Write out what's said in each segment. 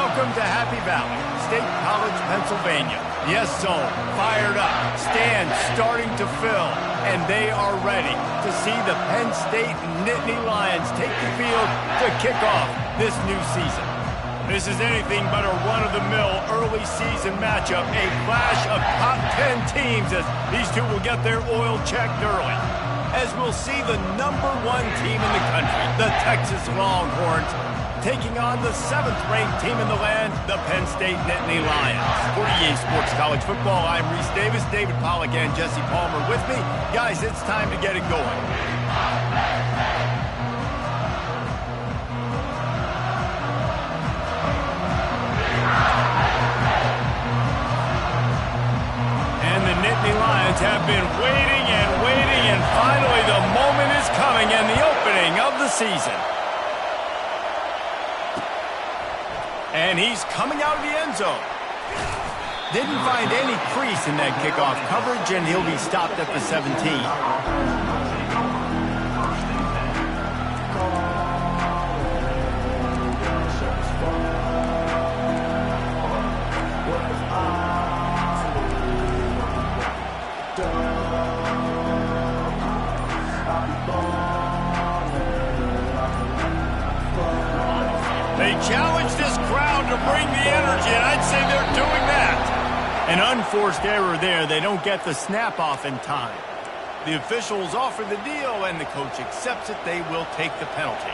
Welcome to Happy Valley, State College, Pennsylvania. Yes, zone, fired up, stands starting to fill, and they are ready to see the Penn State Nittany Lions take the field to kick off this new season. This is anything but a run-of-the-mill early season matchup, a clash of top 10 teams as these two will get their oil checked early. As we'll see the #1 team in the country, the Texas Longhorns, taking on the 7th-ranked team in the land, the Penn State Nittany Lions. For EA Sports College Football, I'm Reese Davis, David Pollack, and Jesse Palmer with me. Guys, it's time to get it going. And the Nittany Lions have been waiting and waiting, and finally the moment is coming and the opening of the season. And he's coming out of the end zone. Didn't find any crease in that kickoff coverage, and he'll be stopped at the 17. They challenge this crowd to bring the energy, and I'd say they're doing that. An unforced error there. They don't get the snap off in time. The officials offer the deal, and the coach accepts it. They will take the penalty.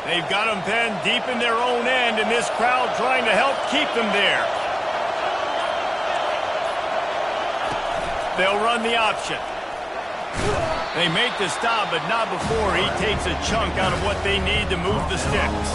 They've got them pinned deep in their own end, and this crowd trying to help keep them there. They'll run the option. They make the stop, but not before he takes a chunk out of what they need to move the sticks.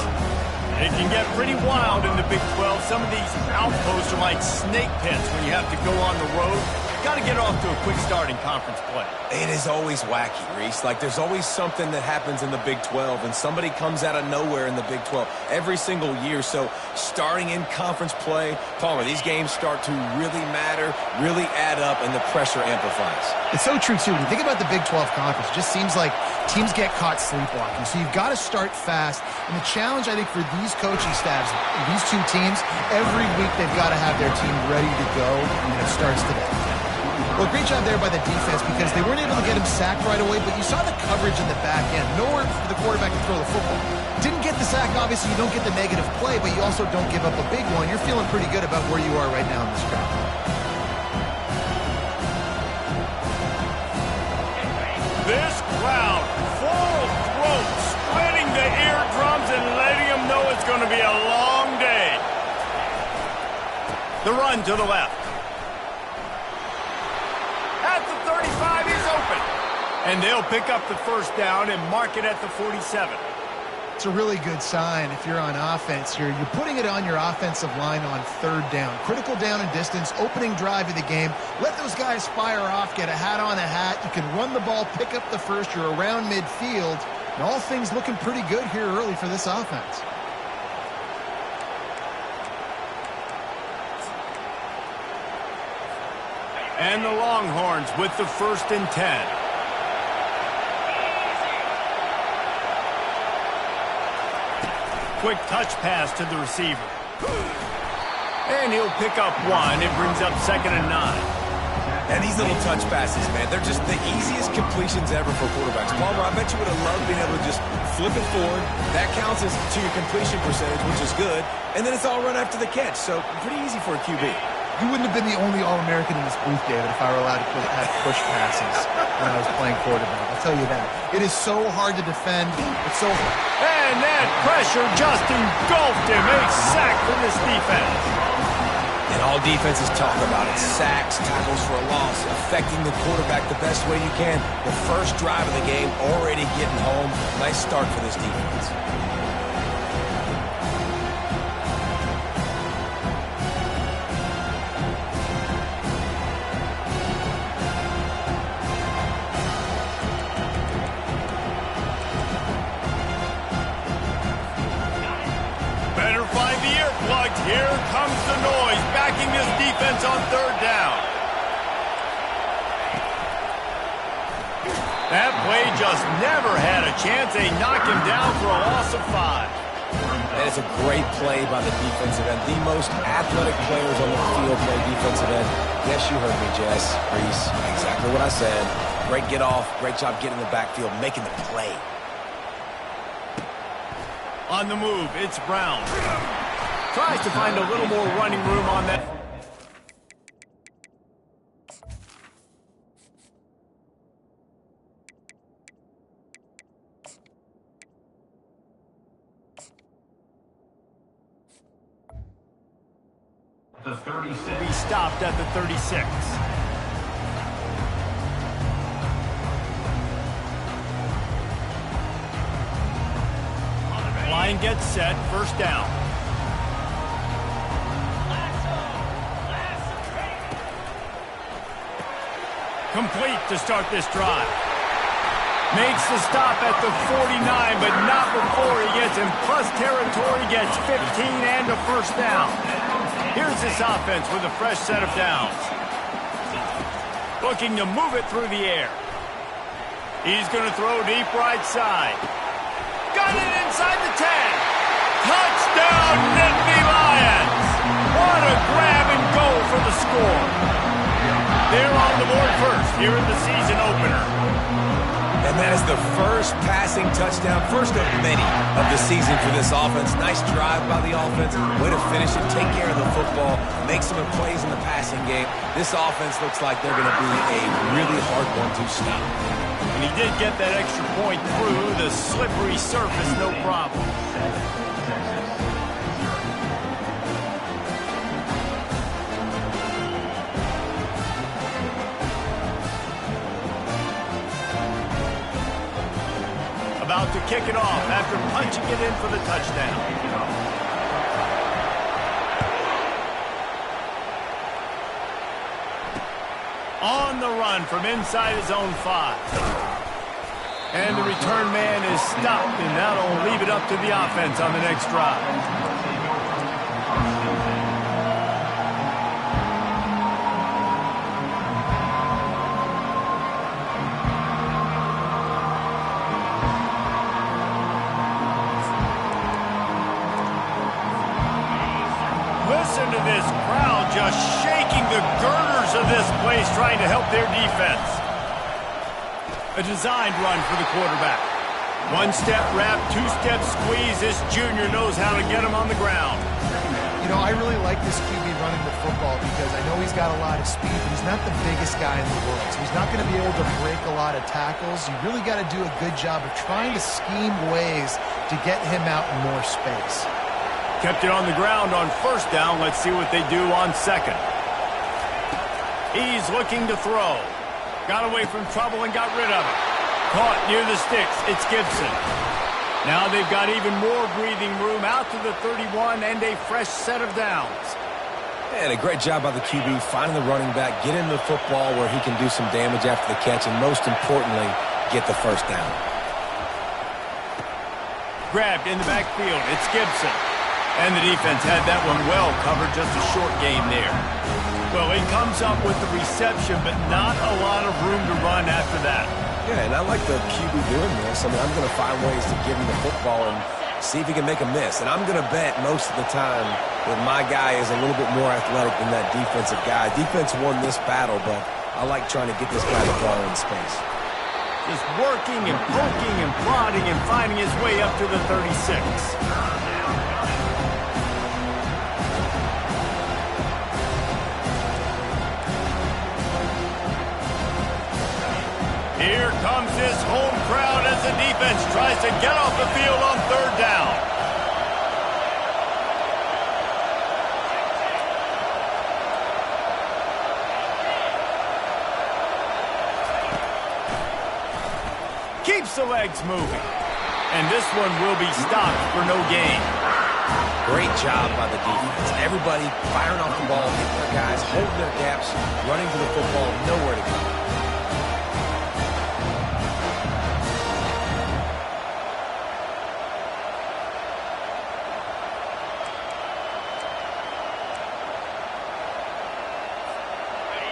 It can get pretty wild in the Big 12. Some of these outposts are like snake pits when you have to go on the road. Got to get off to a quick start in conference play. It is always wacky, Reese. Like, there's always something that happens in the Big 12, and somebody comes out of nowhere in the Big 12 every single year. So, starting in conference play, Palmer, these games start to really matter, really add up, and the pressure amplifies. It's so true, too. When you think about the Big 12 conference, it just seems like teams get caught sleepwalking. So, you've got to start fast. And the challenge, I think, for these coaching staffs, these two teams, every week they've got to have their team ready to go, and it starts today. Well, great job there by the defense because they weren't able to get him sacked right away, but you saw the coverage in the back end. Nowhere for the quarterback to throw the football. Didn't get the sack, obviously. You don't get the negative play, but you also don't give up a big one. You're feeling pretty good about where you are right now in this crowd. This crowd, full throat, splitting the eardrums and letting them know it's going to be a long day. The run to the left. At the 35, he's open. And they'll pick up the first down and mark it at the 47. It's a really good sign if you're on offense. You're putting it on your offensive line on 3rd down. Critical down and distance, opening drive of the game. Let those guys fire off, get a hat on a hat. You can run the ball, pick up the first. You're around midfield. And all things looking pretty good here early for this offense. And the Longhorns with the 1st and 10. Quick touch pass to the receiver. And he'll pick up 1. It brings up 2nd and 9. And these little touch passes, man, they're just the easiest completions ever for quarterbacks. Palmer, I bet you would have loved being able to just flip it forward. That counts as to your completion percentage, which is good. And then it's all run after the catch. So pretty easy for a QB. You wouldn't have been the only All-American in this booth, David, if I were allowed to have push passes when I was playing quarterback. I'll tell you that. It is so hard to defend. It's so hard. And that pressure just engulfed him. A sack for this defense. And all defenses talk about it. Sacks, tackles for a loss, affecting the quarterback the best way you can. The first drive of the game, already getting home. Nice start for this defense. the earplugs. Here comes the noise, backing this defense on third down. That play just never had a chance. They knock him down for a loss of 5. That is a great play by the defensive end. The most athletic players on the field play defensive end. Yes, you heard me, Jess. Reese, exactly what I said. Great get off. Great job getting in the backfield, making the play. On the move, it's Brown. Tries to find a little more running room on that. The 36. He stopped at the 36. Line gets set, first down. Complete to start this drive. Makes the stop at the 49, but not before he gets in plus territory, gets 15 and a first down. Here's this offense with a fresh set of downs. Looking to move it through the air. He's going to throw deep right side. Got it inside the 10. Touchdown, Nittany Lions! What a grab and go for the score. They're on the board first here in the season opener. And that is the first passing touchdown, first of many of the season for this offense. Nice drive by the offense. Way to finish it, take care of the football, make some plays in the passing game. This offense looks like they're going to be a really hard one to stop. And he did get that extra point through the slippery surface, no problem. About to kick it off after punching it in for the touchdown. On the run from inside his own 5. And the return man is stopped, and that'll leave it up to the offense on the next drive. Listen to this crowd just shaking the girders of this place, trying to help their defense. A designed run for the quarterback. One-step wrap, two-step squeeze. This junior knows how to get him on the ground. You know, I really like this QB running the football because I know he's got a lot of speed, but he's not the biggest guy in the world. So he's not going to be able to break a lot of tackles. You really got to do a good job of trying to scheme ways to get him out in more space. Kept it on the ground on first down. Let's see what they do on second. He's looking to throw. Got away from trouble and got rid of it. Caught near the sticks. It's Gibson. Now they've got even more breathing room out to the 31 and a fresh set of downs. And a great job by the QB finding the running back, get him the football where he can do some damage after the catch, and most importantly, get the first down. Grabbed in the backfield. It's Gibson. And the defense had that one well covered, just a short game there. Well, he comes up with the reception, but not a lot of room to run after that. Yeah, and I like the QB doing this. I mean, I'm going to find ways to give him the football and see if he can make a miss. And I'm going to bet most of the time that my guy is a little bit more athletic than that defensive guy. Defense won this battle, but I like trying to get this guy the ball in space. Just working and poking and prodding and finding his way up to the 36. Here comes his home crowd as the defense tries to get off the field on third down. Keeps the legs moving. And this one will be stopped for no gain. Great job by the defense. Everybody firing off the ball, hitting their guys, holding their gaps, running to the football, nowhere to go.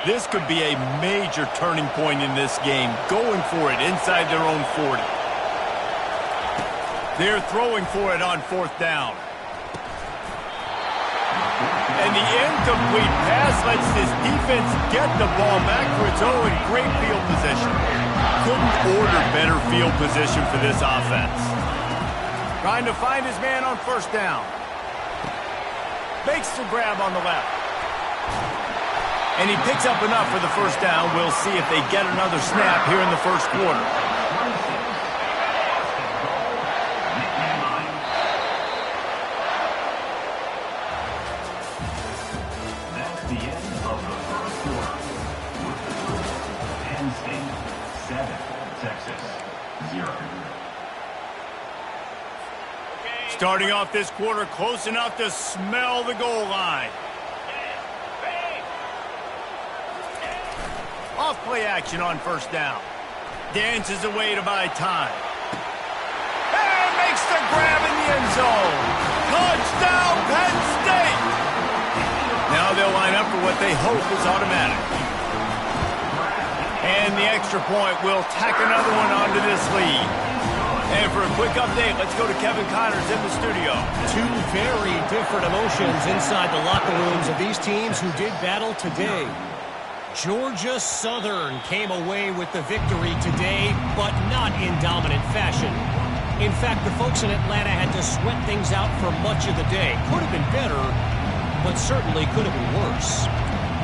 This could be a major turning point in this game, going for it inside their own 40. They're throwing for it on 4th down. And the incomplete pass lets this defense get the ball back for its own great field position. Couldn't order better field position for this offense. Trying to find his man on 1st down. Makes the grab on the left. And he picks up enough for the 1st down. We'll see if they get another snap here in the 1st quarter. That's the end of the 1st quarter. With the score, Penn State 7, Texas 0. Starting off this quarter close enough to smell the goal line. Off play action on 1st down. Dances away to buy time. And makes the grab in the end zone. Touchdown, Penn State! Now they'll line up for what they hope is automatic. And the extra point will tack another one onto this lead. And for a quick update, let's go to Kevin Connors in the studio. Two very different emotions inside the locker rooms of these teams who did battle today. Georgia Southern came away with the victory today, but not in dominant fashion. In fact, the folks in Atlanta had to sweat things out for much of the day. Could have been better, but certainly could have been worse.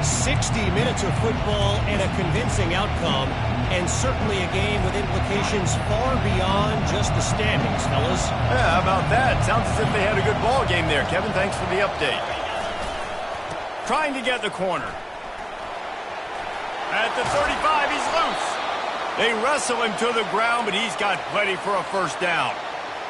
60 minutes of football and a convincing outcome, and certainly a game with implications far beyond just the standings, fellas. Yeah, how about that? Sounds as if they had a good ball game there. Kevin, thanks for the update. Trying to get the corner. At the 35, he's loose. They wrestle him to the ground, but he's got plenty for a 1st down.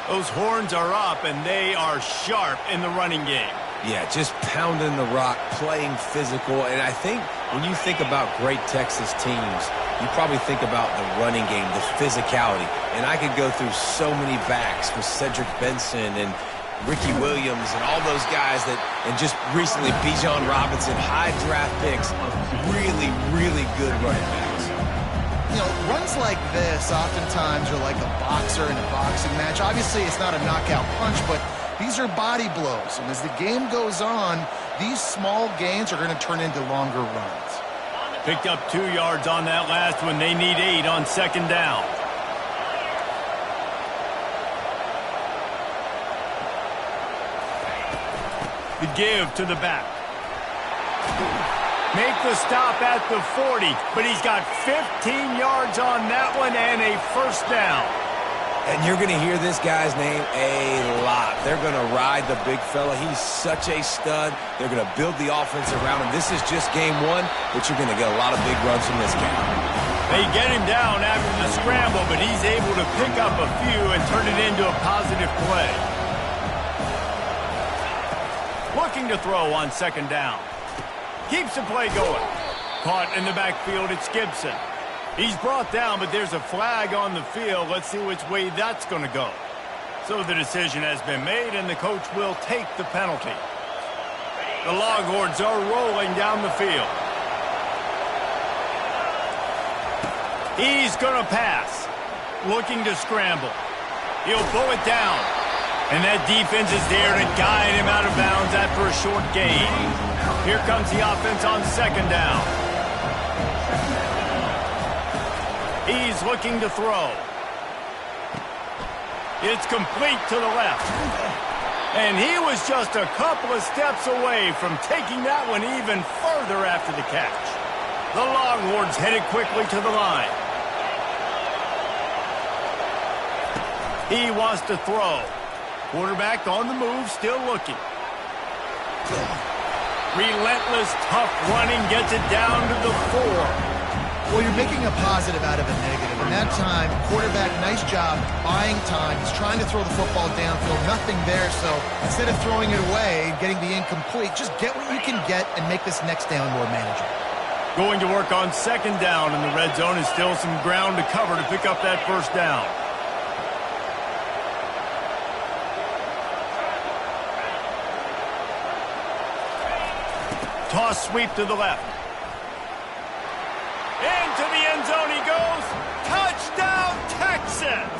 Those horns are up, and they are sharp in the running game. Yeah, just pounding the rock, playing physical. And I think when you think about great Texas teams, you probably think about the running game, the physicality. And I could go through so many backs with Cedric Benson and Ricky Williams and all those guys that, and just recently Bijan Robinson, high draft picks, really, really good running backs. You know, runs like this oftentimes are like a boxer in a boxing match. Obviously, it's not a knockout punch, but these are body blows. And as the game goes on, these small gains are going to turn into longer runs. Picked up 2 yards on that last one. They need 8 on 2nd down. The give to the back. Make the stop at the 40, but he's got 15 yards on that one and a 1st down. And you're going to hear this guy's name a lot. They're going to ride the big fella. He's such a stud. They're going to build the offense around him. This is just game 1, but you're going to get a lot of big runs from this guy. They get him down after the scramble, but he's able to pick up a few and turn it into a positive play. Looking to throw on 2nd down. Keeps the play going. Caught in the backfield, it's Gibson. He's brought down, but there's a flag on the field. Let's see which way that's going to go. So the decision has been made, and the coach will take the penalty. The Longhorns are rolling down the field. He's going to pass. Looking to scramble. He'll pull it down. And that defense is there to guide him out of bounds after a short gain. Here comes the offense on 2nd down. He's looking to throw. It's complete to the left. And he was just a couple of steps away from taking that one even further after the catch. The Longhorns headed quickly to the line. He wants to throw. Quarterback on the move, still looking. Relentless, tough running gets it down to the 4. Well, you're making a positive out of a negative. And that time, quarterback, nice job buying time. He's trying to throw the football downfield. Nothing there. So instead of throwing it away, getting the incomplete, just get what you can get and make this next down more manageable. Going to work on 2nd down in the red zone, and still some ground to cover to pick up that 1st down. Toss sweep to the left. into the end zone he goes. Touchdown, Texas!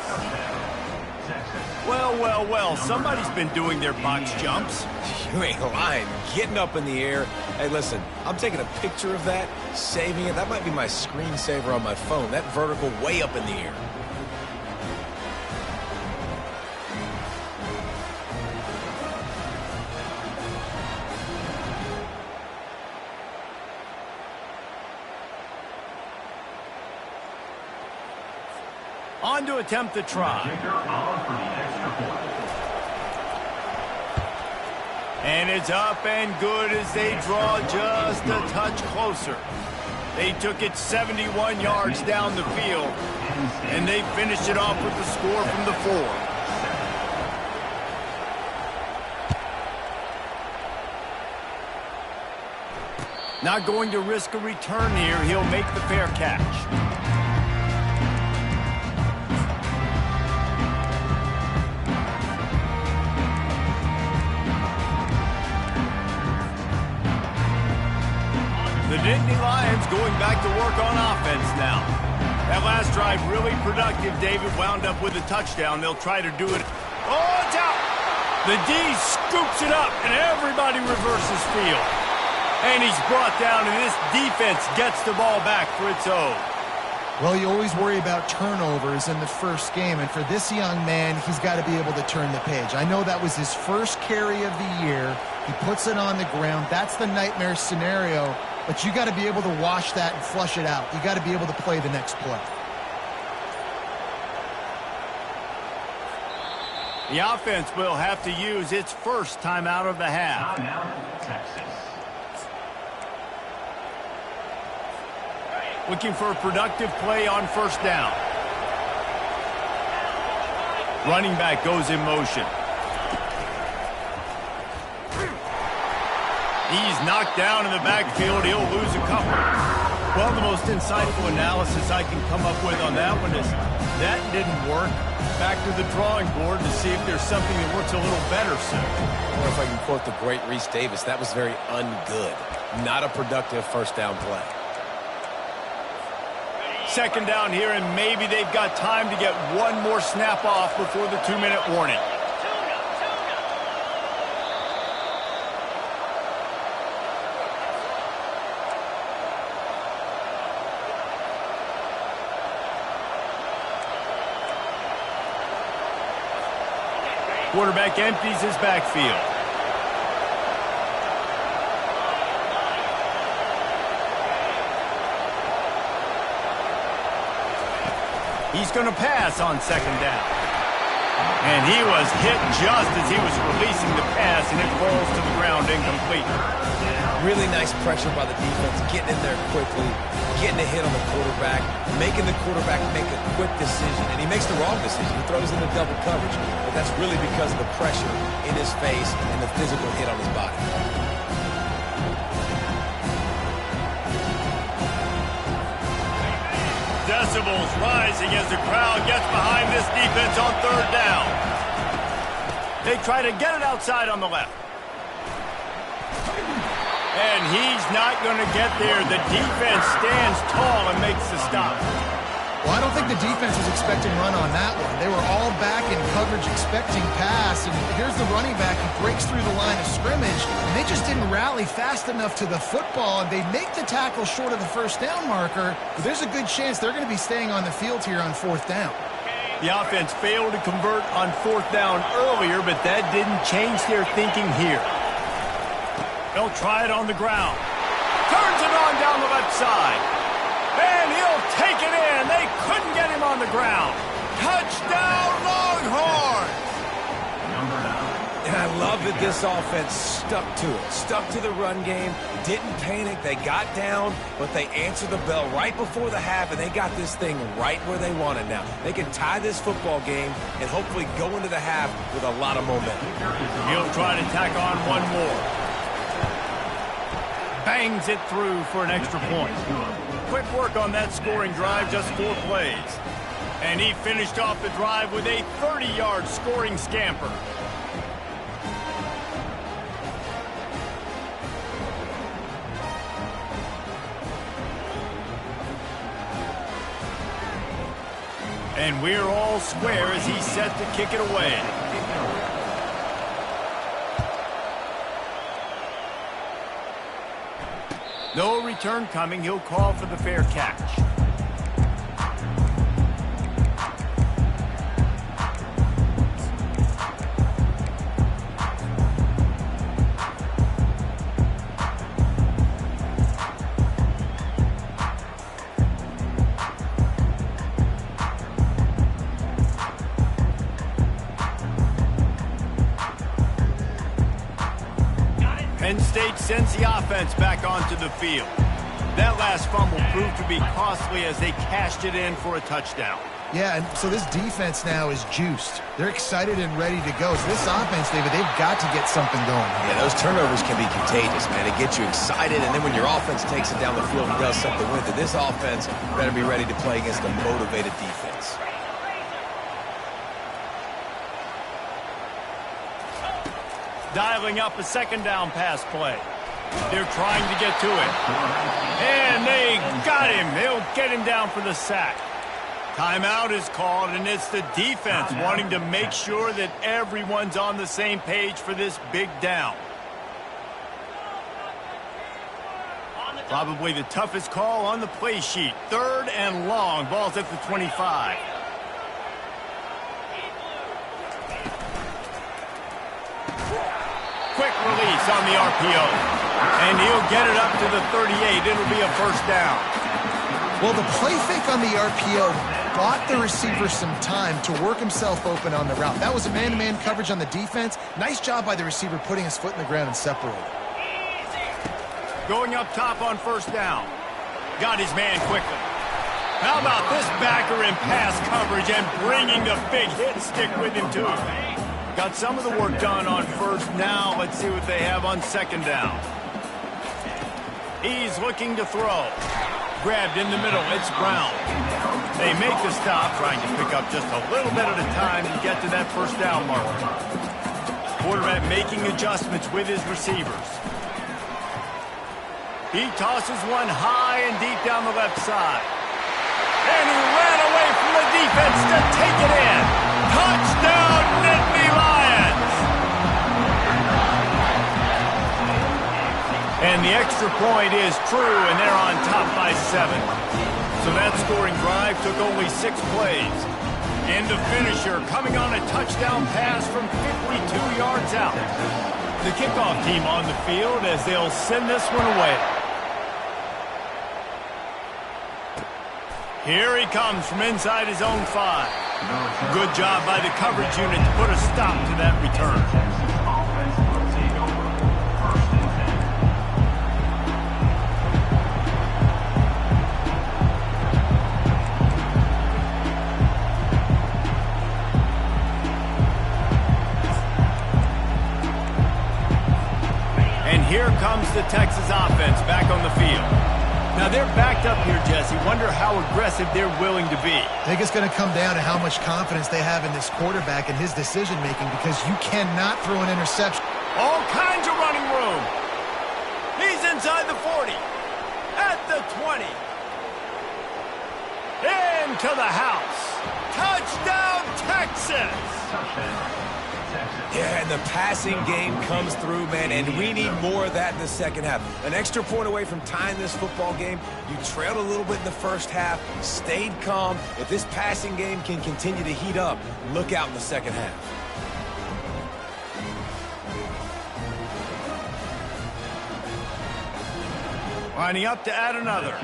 Well, well, well, somebody's been doing their box jumps. You ain't lying. Getting up in the air. Hey, listen, I'm taking a picture of that, saving it. That might be my screensaver on my phone. That vertical way up in the air. On to attempt the try. And it's up and good as they draw just a touch closer. They took it 71 yards down the field, and they finished it off with the score from the 4. Not going to risk a return here. He'll make the fair catch. The Nittany Lions going back to work on offense now. That last drive really productive. David wound up with a touchdown. They'll try to do it. Oh, it's out! The D scoops it up, and everybody reverses field. And he's brought down, and this defense gets the ball back for its own. Well, you always worry about turnovers in the first game, and for this young man, he's got to be able to turn the page. I know that was his first carry of the year. He puts it on the ground. That's the nightmare scenario. But you got to be able to wash that and flush it out. You got to be able to play the next play. The offense will have to use its first timeout of the half. Looking for a productive play on first down. Running back goes in motion. He's knocked down in the backfield. He'll lose a couple. Well, the most insightful analysis I can come up with on that one is that didn't work. Back to the drawing board to see if there's something that works a little better soon. Or if I can quote the great Reese Davis, that was very ungood. Not a productive first down play. Second down here, and maybe they've got time to get one more snap off before the 2-minute warning. Quarterback empties his backfield. He's going to pass on second down. And he was hit just as he was releasing the pass, and it falls to the ground incomplete. Really nice pressure by the defense, getting in there quickly, getting a hit on the quarterback, making the quarterback make a quick decision, and he makes the wrong decision. He throws into double coverage, but that's really because of the pressure in his face and the physical hit on his body. Decibels rising as the crowd gets behind this defense on third down. They try to get it outside on the left. And he's not going to get there. The defense stands tall and makes the stop. Well, I don't think the defense was expecting run on that one. They were all back in coverage expecting pass, and here's the running back who breaks through the line of scrimmage, and they just didn't rally fast enough to the football, and they make the tackle short of the first down marker, but there's a good chance they're going to be staying on the field here on fourth down. The offense failed to convert on fourth down earlier, but that didn't change their thinking here. They'll try it on the ground. Turns it on down the left side. And he'll take it in. They couldn't get him on the ground. Touchdown, Longhorns! And I love that this offense stuck to it. Stuck to the run game. Didn't panic. They got down, but they answered the bell right before the half, and they got this thing right where they want it now. They can tie this football game and hopefully go into the half with a lot of momentum. He'll try to tack on one more. Bangs it through for an extra point. Quick work on that scoring drive, just 4 plays. And he finished off the drive with a 30-yard scoring scamper. And we're all square as he's set to kick it away. No return coming. He'll call for the fair catch. Penn State sends the offense back onto the field. That last fumble proved to be costly as they cashed it in for a touchdown. Yeah, and so this defense now is juiced. They're excited and ready to go. So this offense, David, they've got to get something going. Yeah, those turnovers can be contagious, man. It gets you excited, and then when your offense takes it down the field and does something with it, this offense better be ready to play against a motivated defense. Dialing up a second down pass play. They're trying to get to it. And they got him. They'll get him down for the sack. Timeout is called, and it's the defense wanting to make sure that everyone's on the same page for this big down. Probably the toughest call on the play sheet. 3rd and long. Ball's at the 25. Quick release on the RPO. And he'll get it up to the 38. It'll be a first down. Well, the play fake on the RPO bought the receiver some time to work himself open on the route. That was a man-to-man coverage on the defense. Nice job by the receiver putting his foot in the ground and separating. Going up top on first down. Got his man quickly. How about this backer in pass coverage and bringing the big hit stick with him, too? Got some of the work done on first. Now let's see what they have on second down. He's looking to throw. Grabbed in the middle. It's Brown. They make the stop, trying to pick up just a little bit at a time to get to that first down marker. Quarterback making adjustments with his receivers. He tosses one high and deep down the left side. And he ran away from the defense to take it in. Touchdown, Nittany Lions! And the extra point is true, and they're on top by 7. So that scoring drive took only 6 plays. And the finisher coming on a touchdown pass from 52 yards out. The kickoff team on the field as they'll send this one away. Here he comes from inside his own 5. Good job by the coverage unit to put a stop to that return. And here comes the Texas offense back on the field. Now, they're backed up here, Jesse. Wonder how aggressive they're willing to be. I think it's going to come down to how much confidence they have in this quarterback and his decision-making, because you cannot throw an interception. All kinds of running room. He's inside the 40. At the 20. Into the house. Touchdown, Texas! Yeah, and the passing game comes through, man, and we need more of that in the second half. An extra point away from tying this football game. You trailed a little bit in the first half, stayed calm. If this passing game can continue to heat up, look out in the second half. Lining up to add another.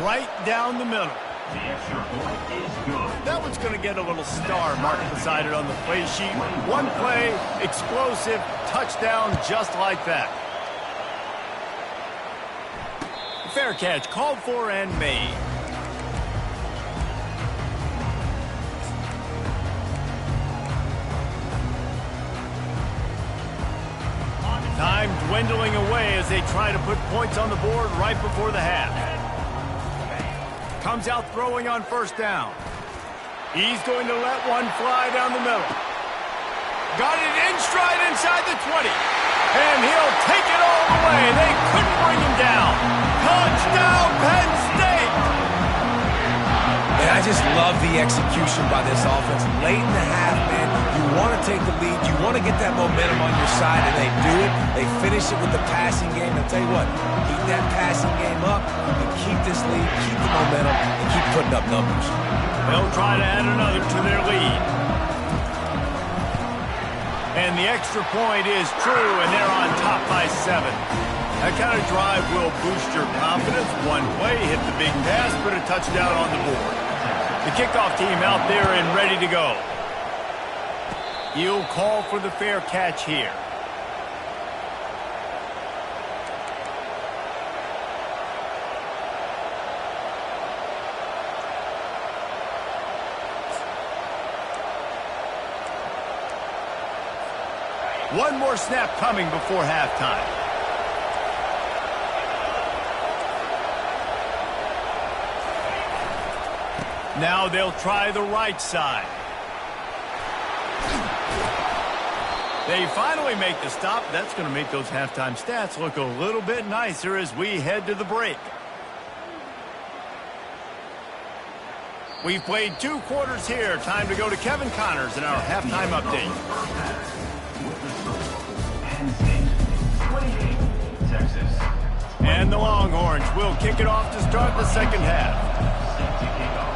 Right down the middle. The extra point is good. That one's going to get a little star marked beside it on the play sheet. One play, explosive, touchdown just like that. Fair catch called for and made. Time dwindling away as they try to put points on the board right before the half. Comes out throwing on first down. He's going to let one fly down the middle. Got it in stride inside the 20. And he'll take it all the way. They couldn't bring him down. Touchdown, Penn State! just love the execution by this offense. Late in the half, man, you want to take the lead. You want to get that momentum on your side, and they do it. They finish it with the passing game. I'll tell you what, keep that passing game up and keep this lead, keep the momentum, and keep putting up numbers. They'll try to add another to their lead. And the extra point is true, and they're on top by 7. That kind of drive will boost your confidence. One play, hit the big pass, put a touchdown on the board. The kickoff team out there and ready to go. He'll call for the fair catch here. One more snap coming before halftime. Now they'll try the right side. They finally make the stop. That's going to make those halftime stats look a little bit nicer as we head to the break. We've played 2 quarters here. Time to go to Kevin Connors in our halftime update. Penn State, 28, Texas. And the Longhorns will kick it off to start the second half. Set to kick off.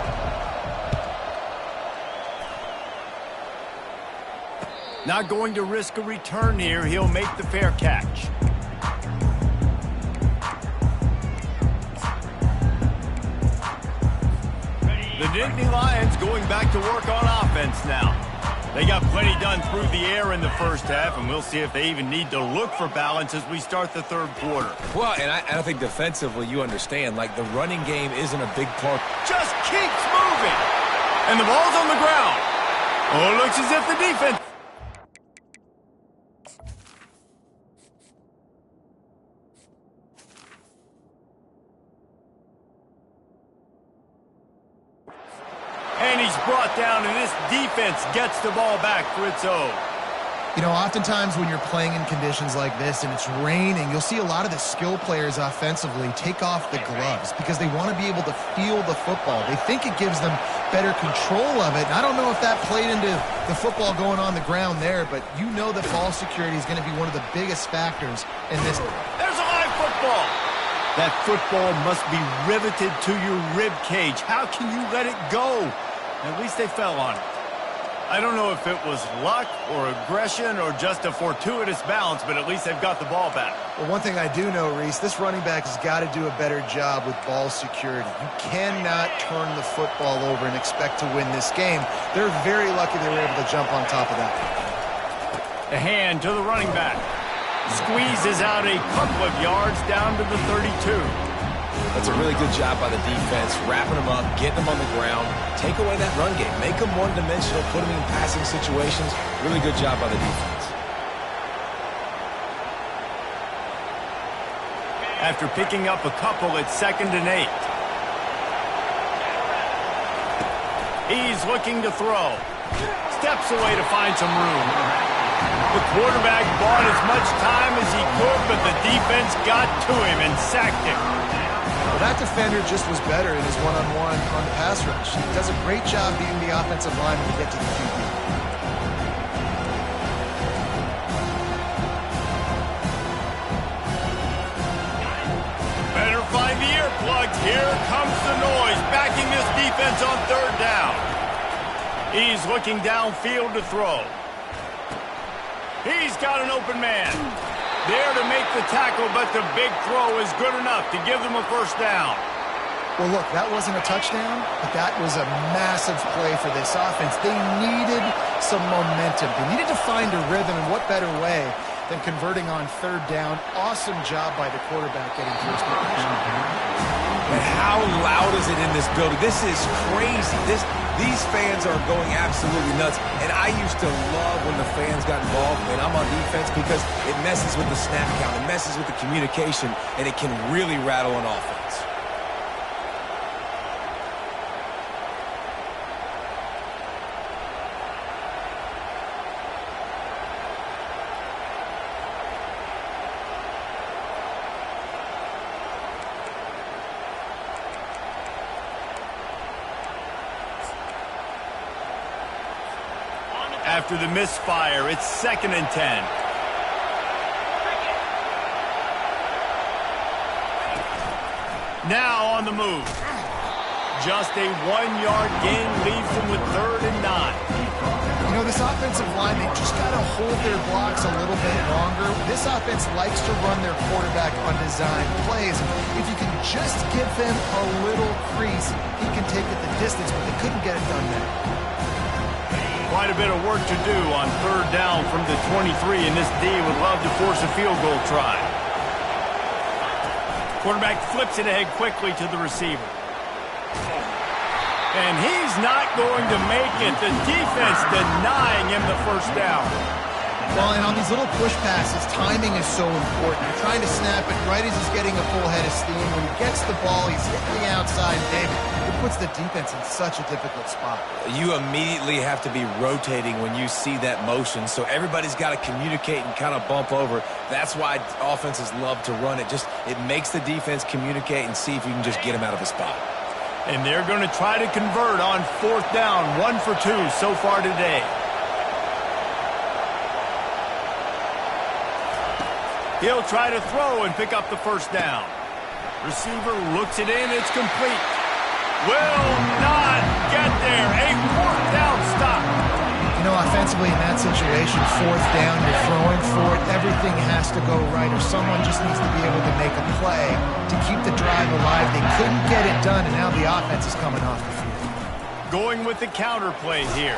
Not going to risk a return here. He'll make the fair catch. The Nittany Lions going back to work on offense now. They got plenty done through the air in the first half, and we'll see if they even need to look for balance as we start the third quarter. Well, and I think defensively, you understand, like the running game isn't a big part. Just keeps moving. And the ball's on the ground. Oh, it looks as if the defense... And he's brought down, and this defense gets the ball back for its own. You know, oftentimes when you're playing in conditions like this and it's raining, you'll see a lot of the skill players offensively take off the gloves because they want to be able to feel the football. They think it gives them better control of it. And I don't know if that played into the football going on the ground there, but you know that ball security is going to be one of the biggest factors in this. There's a live football. That football must be riveted to your rib cage. How can you let it go? At least they fell on it. I don't know if it was luck or aggression or just a fortuitous bounce, but at least they've got the ball back. Well, one thing I do know, Reese, this running back has got to do a better job with ball security. You cannot turn the football over and expect to win this game. They're very lucky they were able to jump on top of that. A hand to the running back. Squeezes out a couple of yards down to the 32. That's a really good job by the defense, wrapping them up, getting them on the ground, take away that run game, make them one-dimensional, put them in passing situations. Really good job by the defense. After picking up a couple, it's 2nd and 8. He's looking to throw. Steps away to find some room. The quarterback bought as much time as he could, but the defense got to him and sacked him. Well, that defender just was better in his one-on-one on the pass rush. He does a great job beating the offensive line when you get to the QB. Better find the earplugs. Here comes the noise, backing this defense on 3rd down. He's looking downfield to throw. He's got an open man. There to make the tackle, but the big throw is good enough to give them a 1st down. Well, look, that wasn't a touchdown, but that was a massive play for this offense. They needed some momentum. They needed to find a rhythm, and what better way than converting on 3rd down. Awesome job by the quarterback getting through his position. And how loud is it in this building? This is crazy. These fans are going absolutely nuts. And I used to love when the fans got involved when I'm on defense because it messes with the snap count, it messes with the communication, and it can really rattle an offense. After the misfire, it's 2nd and 10. Now on the move. Just a 1-yard gain leaves them with 3rd and 9. You know, this offensive line, they just got to hold their blocks a little bit longer. This offense likes to run their quarterback on design plays. If you can just give him a little crease, he can take it the distance, but they couldn't get it done there. Quite a bit of work to do on 3rd down from the 23, and this D would love to force a field goal try. Quarterback flips it ahead quickly to the receiver. And he's not going to make it. The defense denying him the 1st down. Well, and on these little push passes, timing is so important. You're trying to snap it right as he's getting a full head of steam. When he gets the ball, he's hitting the outside. David, it puts the defense in such a difficult spot. You immediately have to be rotating when you see that motion, so everybody's got to communicate and kind of bump over. That's why offenses love to run it. It makes the defense communicate and see if you can just get him out of a spot. And they're going to try to convert on 4th down. 1 for 2 so far today. He'll try to throw and pick up the 1st down. Receiver looks it in. It's complete. Will not get there. A 4th down stop. You know, offensively in that situation, 4th down, you're throwing for it. Everything has to go right, or someone just needs to be able to make a play to keep the drive alive. They couldn't get it done, and now the offense is coming off the field. Going with the counter play here.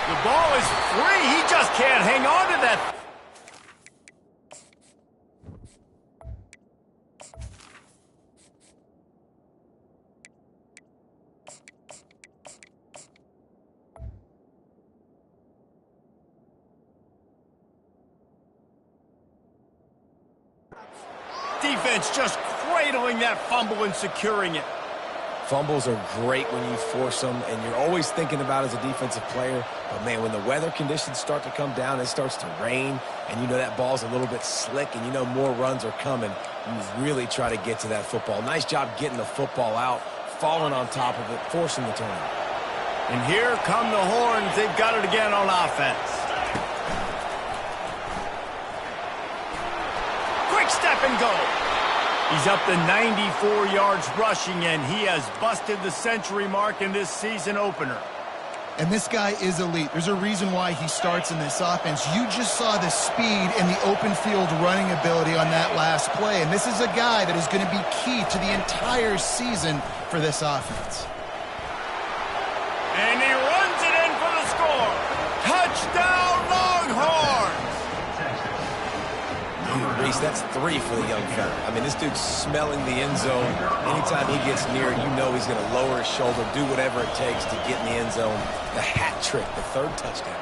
The ball is free. He just can't hang on to that. Defense just cradling that fumble and securing it. Fumbles are great when you force them, and you're always thinking about as a defensive player. But, man, when the weather conditions start to come down, it starts to rain, and you know that ball's a little bit slick, and you know more runs are coming, you really try to get to that football. Nice job getting the football out, falling on top of it, forcing the turnover. And here come the horns. They've got it again on offense. Quick step and go. He's up to 94 yards rushing, and he has busted the century mark in this season opener. And this guy is elite. There's a reason why he starts in this offense. You just saw the speed and the open field running ability on that last play. And this is a guy that is going to be key to the entire season for this offense. And he runs it in for the score. Touchdown, Longhorns! Reese, that's 3 for the young fella. I mean, this dude's smelling the end zone. Anytime he gets near it, you know he's going to lower his shoulder, do whatever it takes to get in the end zone. The hat trick, the 3rd touchdown.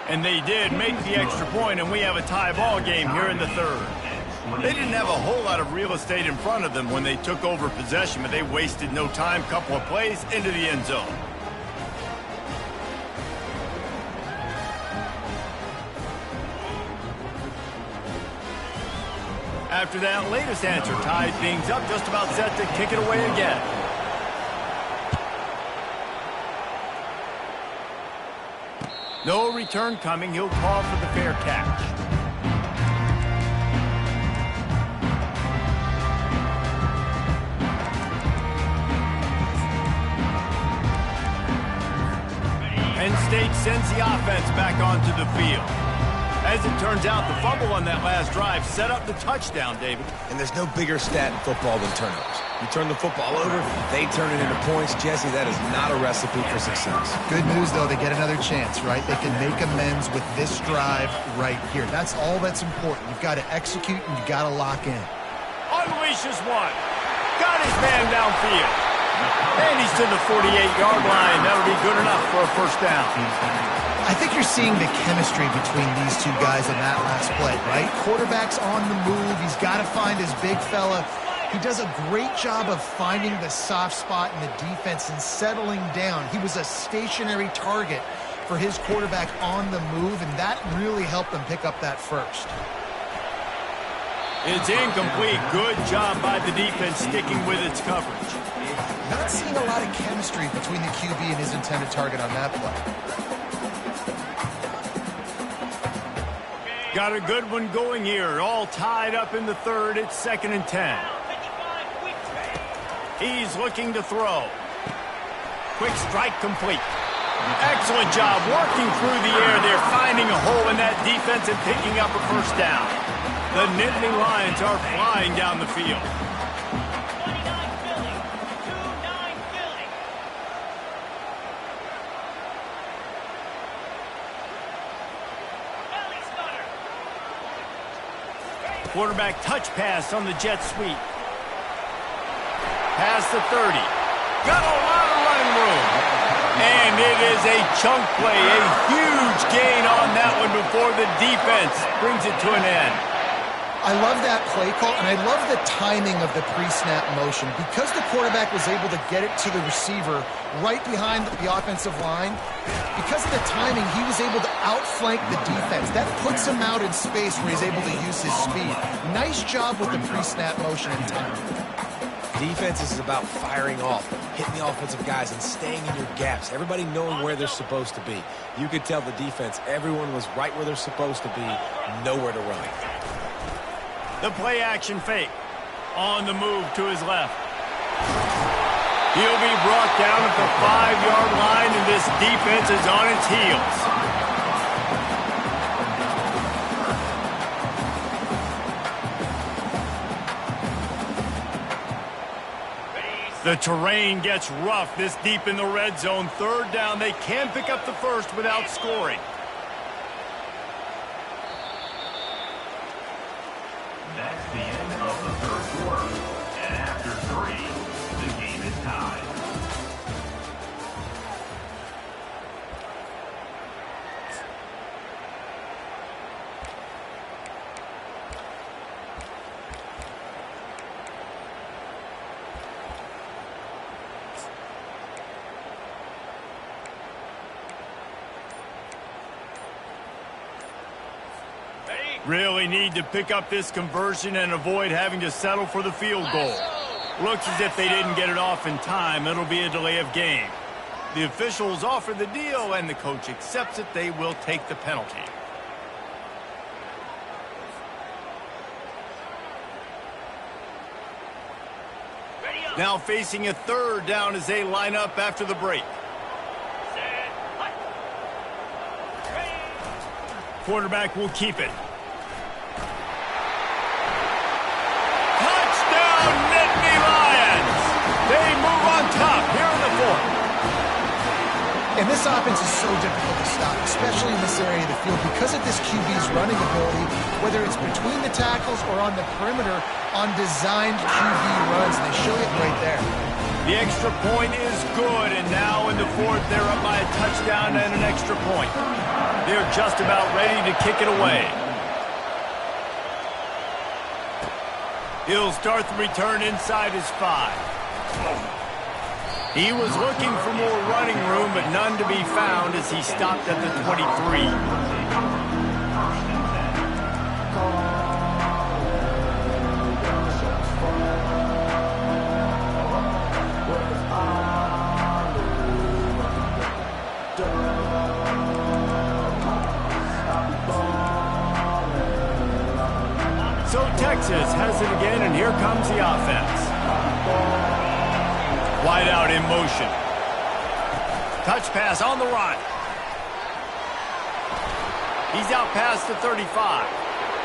And they did make the extra point, and we have a tie ball game here in the 3rd. They didn't have a whole lot of real estate in front of them when they took over possession, but they wasted no time. Couple of plays into the end zone. After that latest answer tied things up, just about set to kick it away again. No return coming. He'll call for the fair catch. Penn State sends the offense back onto the field. As it turns out, the fumble on that last drive set up the touchdown, David. And there's no bigger stat in football than turnovers. You turn the football over, they turn it into points. Jesse, that is not a recipe for success. Good news, though, they get another chance, right? They can make amends with this drive right here. That's all that's important. You've got to execute and you've got to lock in. Unleashes one. Got his man downfield. And he's to the 48-yard line. That'll be good enough for a 1st down. I think you're seeing the chemistry between these two guys in that last play, right? Quarterback's on the move. He's got to find his big fella. He does a great job of finding the soft spot in the defense and settling down. He was a stationary target for his quarterback on the move, and that really helped them pick up that 1st. It's incomplete. Good job by the defense sticking with its coverage. Not seeing a lot of chemistry between the QB and his intended target on that play. Got a good one going here. All tied up in the third. It's 2nd and 10. He's looking to throw. Quick strike complete. Excellent job working through the air. They're finding a hole in that defense and picking up a first down. The Nittany Lions are flying down the field. Quarterback touch pass on the jet sweep. Past the 30. Got a lot of running room. And it is a chunk play, a huge gain on that one before the defense brings it to an end. I love that play call, and I love the timing of the pre-snap motion. Because the quarterback was able to get it to the receiver right behind the offensive line, because of the timing, he was able to outflank the defense. That puts him out in space where he's able to use his speed. Nice job with the pre-snap motion and timing. Defense is about firing off, hitting the offensive guys, and staying in your gaps. Everybody knowing where they're supposed to be. You could tell the defense, everyone was right where they're supposed to be, nowhere to run. The play action fake. On the move to his left. He'll be brought down at the 5-yard line, and this defense is on its heels. The terrain gets rough this deep in the red zone. 3rd down. They can pick up the first without scoring. That's the end of the 3rd quarter. And after 3, the game is tied. Really need to pick up this conversion and avoid having to settle for the field goal. Looks as if they didn't get it off in time. It'll be a delay of game. The officials offer the deal, and the coach accepts it. They will take the penalty. Now facing a 3rd down as they line up after the break. Quarterback will keep it. Nittany Lions! They move on top here in the 4th. And this offense is so difficult to stop, especially in this area of the field, because of this QB's running ability, whether it's between the tackles or on the perimeter on designed QB runs. They show it right there. The extra point is good, and now in the 4th, they're up by a touchdown and an extra point. They're just about ready to kick it away. He'll start the return inside his 5. He was looking for more running room, but none to be found as he stopped at the 23. So Texas has it again, and here comes the offense. Wide out in motion. Touch pass on the run. He's out past the 35.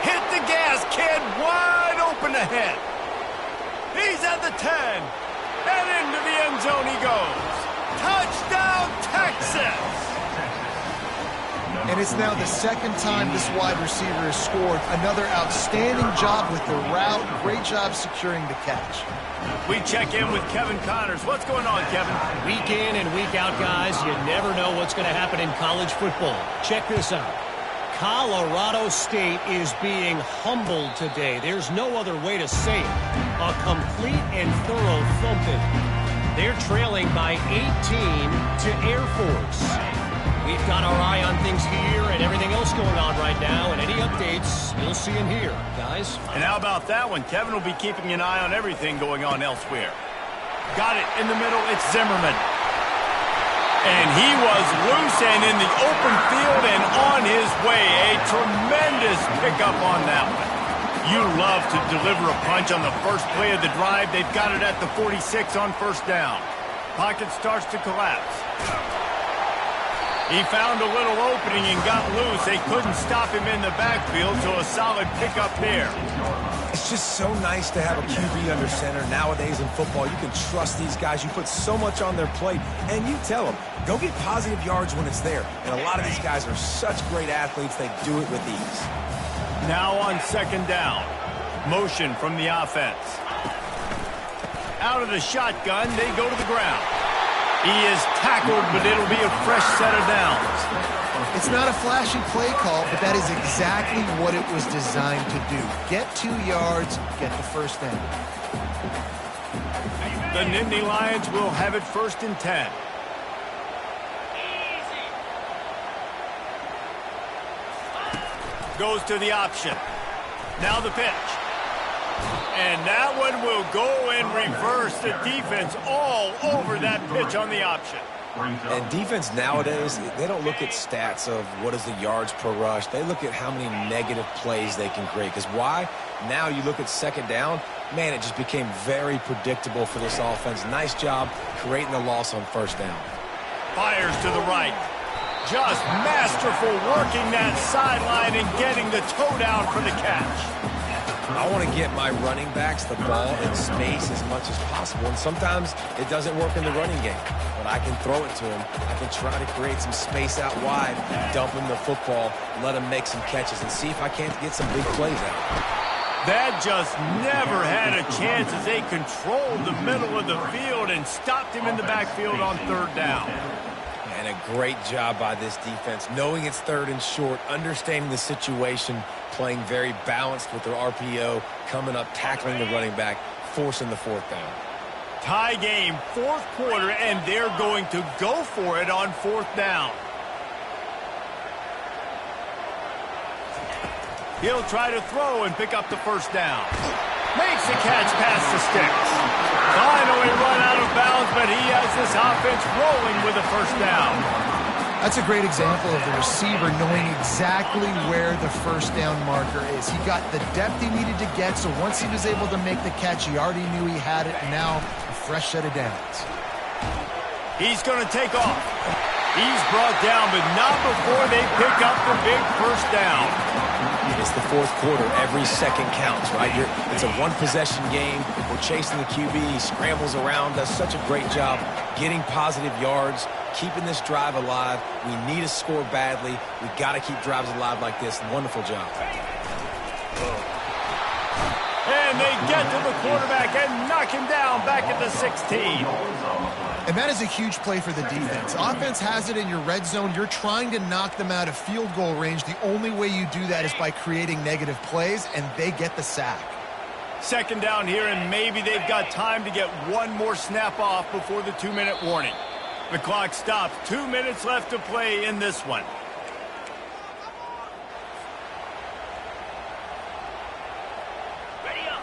Hit the gas, kid. Wide open ahead. He's at the 10. And into the end zone he goes. Touchdown, Texas! And it's now the 2nd time this wide receiver has scored. Another outstanding job with the route. Great job securing the catch. We check in with Kevin Connors. What's going on, Kevin? Week in and week out, guys, you never know what's going to happen in college football. Check this out. Colorado State is being humbled today. There's no other way to say it. A complete and thorough thumping. They're trailing by 18 to Air Force. We've got our eye on things here and everything else going on right now, and any updates you'll see in here, guys. And how about that one? Kevin will be keeping an eye on everything going on elsewhere. Got it in the middle. It's Zimmerman. And he was loose and in the open field and on his way. A tremendous Nice pickup on that one. You love to deliver a punch on the first play of the drive. They've got it at the 46 on first down. Pocket starts to collapse. He found a little opening and got loose. They couldn't stop him in the backfield, so a solid pickup there. It's just so nice to have a QB under center. Nowadays in football, you can trust these guys. You put so much on their plate, and you tell them, go get positive yards when it's there. And a lot of these guys are such great athletes, they do it with ease. Now on second down. Motion from the offense. Out of the shotgun, they go to the ground. He is tackled, but it'll be a fresh set of downs. It's not a flashy play call, but that is exactly what it was designed to do. Get 2 yards, get the first down. The Nittany Lions will have it first and 10. Goes to the option. Now the pitch. And that one will go in reverse. The defense all over that pitch on the option. And defense nowadays, they don't look at stats of what is the yards per rush. They look at how many negative plays they can create. Because why? Now you look at second down, man, it just became very predictable for this offense. Nice job creating the loss on first down. Fires to the right. Just masterful working that sideline and getting the toe down for the catch. I want to get my running backs the ball in space as much as possible. And sometimes it doesn't work in the running game. But I can throw it to him. I can try to create some space out wide, dump him the football, let him make some catches, and see if I can't get some big plays out. That just never had a chance as they controlled the middle of the field and stopped him in the backfield on third down. And a great job by this defense, knowing it's third and short, understanding the situation, playing very balanced with their RPO, coming up, tackling the running back, forcing the fourth down. Tie game, fourth quarter, and they're going to go for it on fourth down. He'll try to throw and pick up the first down. Makes the catch past the sticks. Finally run out of bounds, but he has this offense rolling with a first down. That's a great example of the receiver knowing exactly where the first down marker is. He got the depth he needed to get, so once he was able to make the catch, he already knew he had it, and now a fresh set of downs. He's going to take off. He's brought down, but not before they pick up the big first down. It's the fourth quarter. Every second counts, right? It's a one-possession game. We're chasing the QB. He scrambles around, does such a great job getting positive yards, keeping this drive alive. We need to score badly. We got to keep drives alive like this. Wonderful job. And they get to the quarterback and knock him down back at the 16. And that is a huge play for the defense. Offense has it in your red zone. You're trying to knock them out of field goal range. The only way you do that is by creating negative plays, and they get the sack. Second down here, and maybe they've got time to get one more snap off before the 2-minute warning. The clock stops. 2 minutes left to play in this one.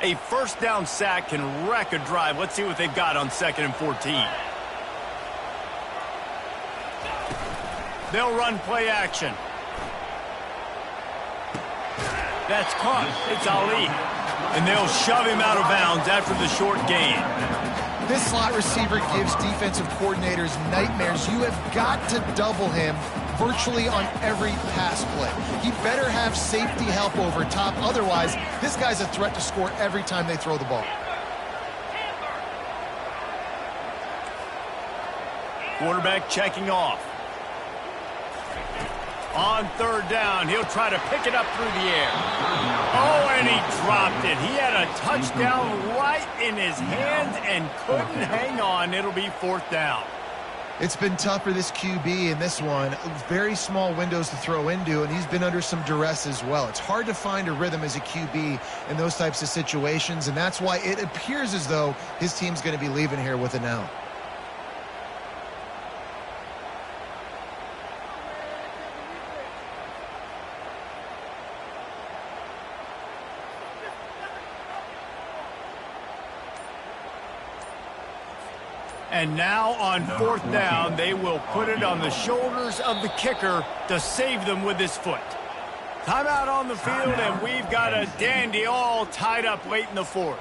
A first down sack can wreck a drive. Let's see what they've got on 2nd and 14. They'll run play action. That's caught. It's Ali. And they'll shove him out of bounds after the short gain. This slot receiver gives defensive coordinators nightmares. You have got to double him virtually on every pass play. He better have safety help over top. Otherwise, this guy's a threat to score every time they throw the ball. Quarterback checking off. On third down, he'll try to pick it up through the air. Oh, and he dropped it. He had a touchdown right in his hands and couldn't hang on. It'll be fourth down. It's been tough for this QB in this one. Very small windows to throw into, and he's been under some duress as well. It's hard to find a rhythm as a QB in those types of situations, and that's why it appears as though his team's going to be leaving here with an L. And now on fourth down, they will put it on the shoulders of the kicker to save them with his foot. Timeout on the field, and we've got a dandy all tied up late in the fourth.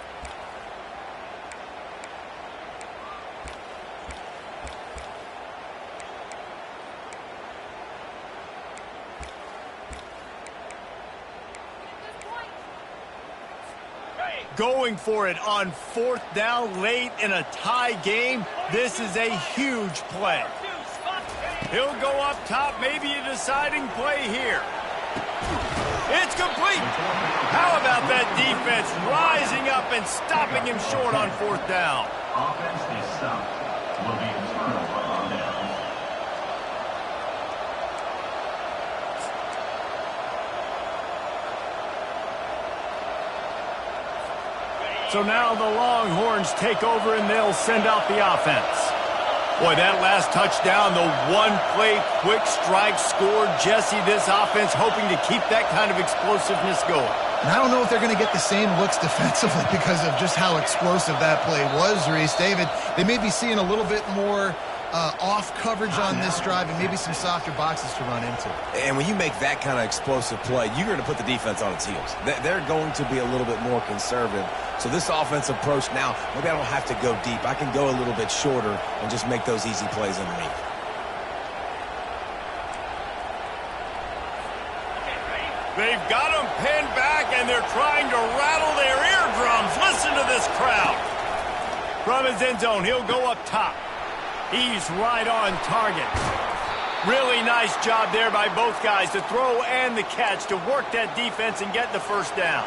Going for it on 4th down late in a tie game. This is a huge play. He'll go up top, maybe a deciding play here. It's complete. How about that defense rising up and stopping him short on 4th down? Offense is stopped. Will be a turnover on down. So now the Longhorns take over and they'll send out the offense. Boy, that last touchdown, the one-play quick strike scored. Jesse, this offense hoping to keep that kind of explosiveness going. And I don't know if they're going to get the same looks defensively because of just how explosive that play was, Reese. David, they may be seeing a little bit more off coverage on this drive and maybe some softer boxes to run into. And when you make that kind of explosive play, you're going to put the defense on its heels. They're going to be a little bit more conservative. So this offensive approach now, maybe I don't have to go deep. I can go a little bit shorter and just make those easy plays underneath. They've got him pinned back, and they're trying to rattle their eardrums. Listen to this crowd. From his end zone, he'll go up top. He's right on target. Really nice job there by both guys to throw and the catch to work that defense and get the first down.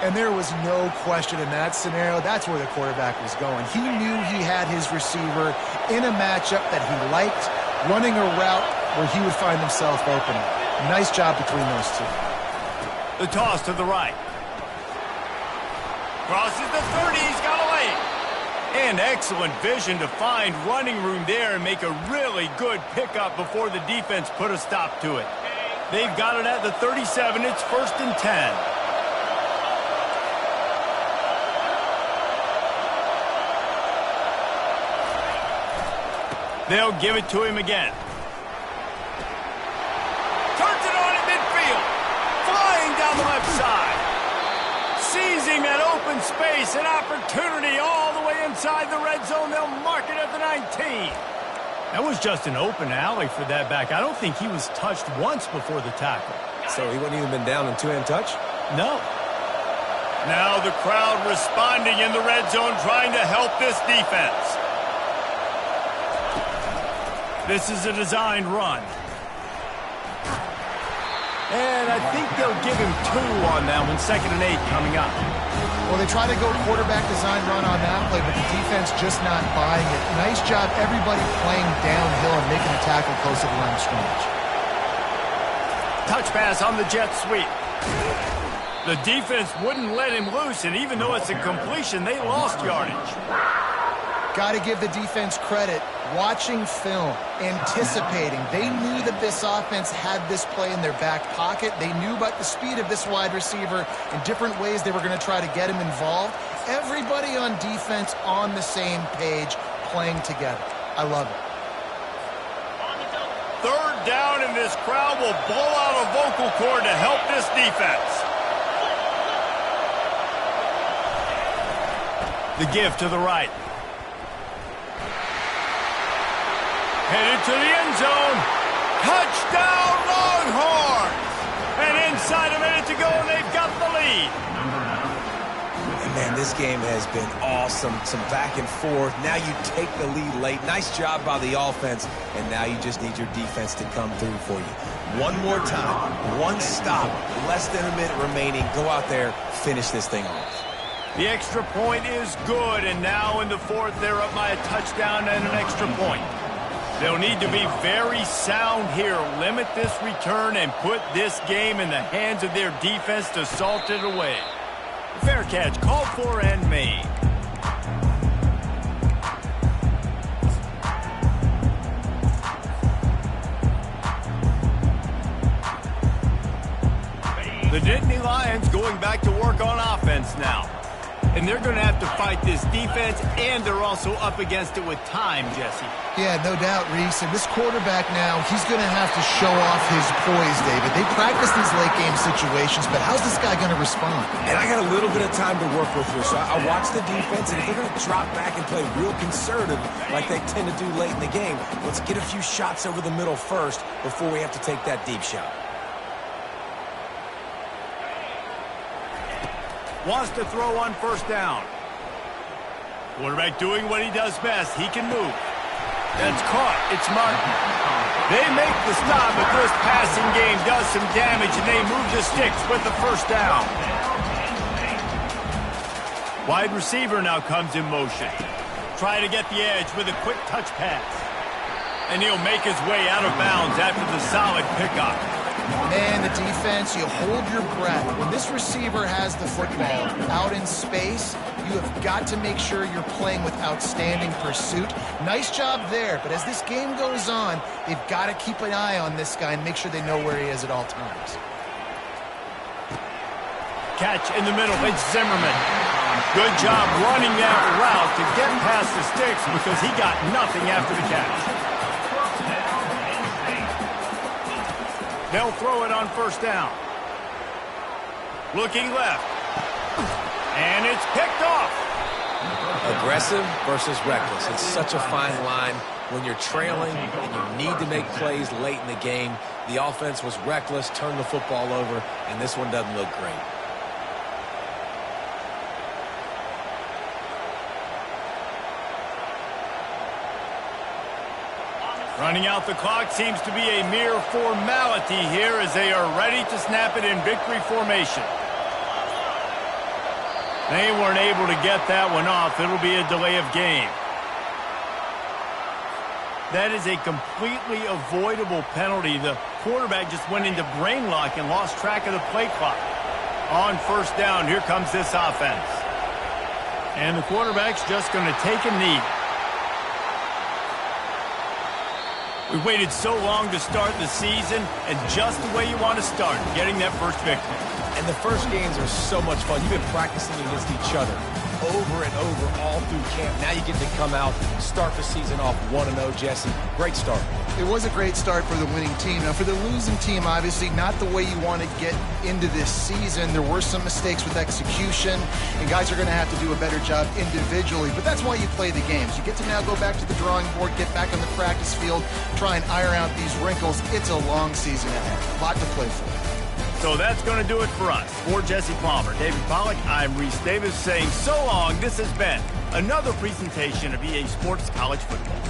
And there was no question in that scenario. That's where the quarterback was going. He knew he had his receiver in a matchup that he liked, running a route where he would find himself open. Nice job between those two. The toss to the right. Crosses the 30. He's got a lane. And excellent vision to find running room there and make a really good pickup before the defense put a stop to it. They've got it at the 37. It's 1st and 10. They'll give it to him again. Turns it on at midfield. Flying down the left side. Sees him at open space. An opportunity all the way inside the red zone. They'll mark it at the 19. That was just an open alley for that back. I don't think he was touched once before the tackle. So he wouldn't even been down in two-hand touch? No. Now the crowd responding in the red zone, trying to help this defense. This is a designed run. And I think they'll give him 2 on that one. 2nd and 8 coming up. Well, they try to go quarterback design run on that play, but the defense just not buying it. Nice job, everybody playing downhill and making a tackle close to the line of scrimmage. Touch pass on the jet sweep. The defense wouldn't let him loose, and even though it's a completion, they lost yardage. Got to give the defense credit. Watching film, anticipating. They knew that this offense had this play in their back pocket. They knew about the speed of this wide receiver and different ways they were going to try to get him involved. Everybody on defense on the same page, playing together. I love it. 3rd down, and this crowd will blow out a vocal cord to help this defense. The give to the right. Headed to the end zone. Touchdown, Longhorns! And inside a minute to go, and they've got the lead. And man, this game has been awesome. Some back and forth. Now you take the lead late. Nice job by the offense. And now you just need your defense to come through for you. One more time. One stop. Less than a minute remaining. Go out there. Finish this thing off. The extra point is good. And now in the 4th, they're up by a touchdown and an extra point. They'll need to be very sound here, limit this return, and put this game in the hands of their defense to salt it away. Fair catch, called for and made. The Nittany Lions going back to work on offense now. and they're going to have to fight this defense, and they're also up against it with time, Jesse. Yeah, no doubt, Reese. And this quarterback now, he's going to have to show off his poise, David. They practice these late-game situations, but how's this guy going to respond? And I got a little bit of time to work with here, so I watch the defense, and if they're going to drop back and play real conservative like they tend to do late in the game, let's get a few shots over the middle first before we have to take that deep shot. Wants to throw on first down. Quarterback doing what he does best. He can move. That's caught. It's Martin. They make the stop, but this passing game does some damage, and they move the sticks with the first down. Wide receiver now comes in motion. Try to get the edge with a quick touch pass. And he'll make his way out of bounds after the solid pickup. Man, the defense, you hold your breath. When this receiver has the football out in space, you have got to make sure you're playing with outstanding pursuit. Nice job there, but as this game goes on, they've got to keep an eye on this guy and make sure they know where he is at all times. Catch in the middle. It's Zimmerman. Good job running that route to get past the sticks because he got nothing after the catch. They'll throw it on first down. Looking left. And it's picked off. Aggressive versus reckless. It's such a fine line when you're trailing and you need to make plays late in the game. The offense was reckless, turned the football over, and this one doesn't look great. Running out the clock seems to be a mere formality here as they are ready to snap it in victory formation. They weren't able to get that one off. It'll be a delay of game. That is a completely avoidable penalty. The quarterback just went into brain lock and lost track of the play clock. On first down, here comes this offense. And the quarterback's just going to take a knee. We waited so long to start the season, and just the way you want to start, getting that first victory. And the first games are so much fun. You've been practicing against each other over and over all through camp. Now you get to come out, start the season off 1-0, Jesse. Great start. It was a great start for the winning team. Now, for the losing team, obviously not the way you want to get into this season. There were some mistakes with execution, and guys are going to have to do a better job individually. But that's why you play the games. You get to now go back to the drawing board, get back on the practice field, try and iron out these wrinkles. It's a long season ahead. A lot to play for. So that's going to do it for us. For Jesse Palmer, David Pollack, I'm Reese Davis saying so long. This has been another presentation of EA Sports College Football.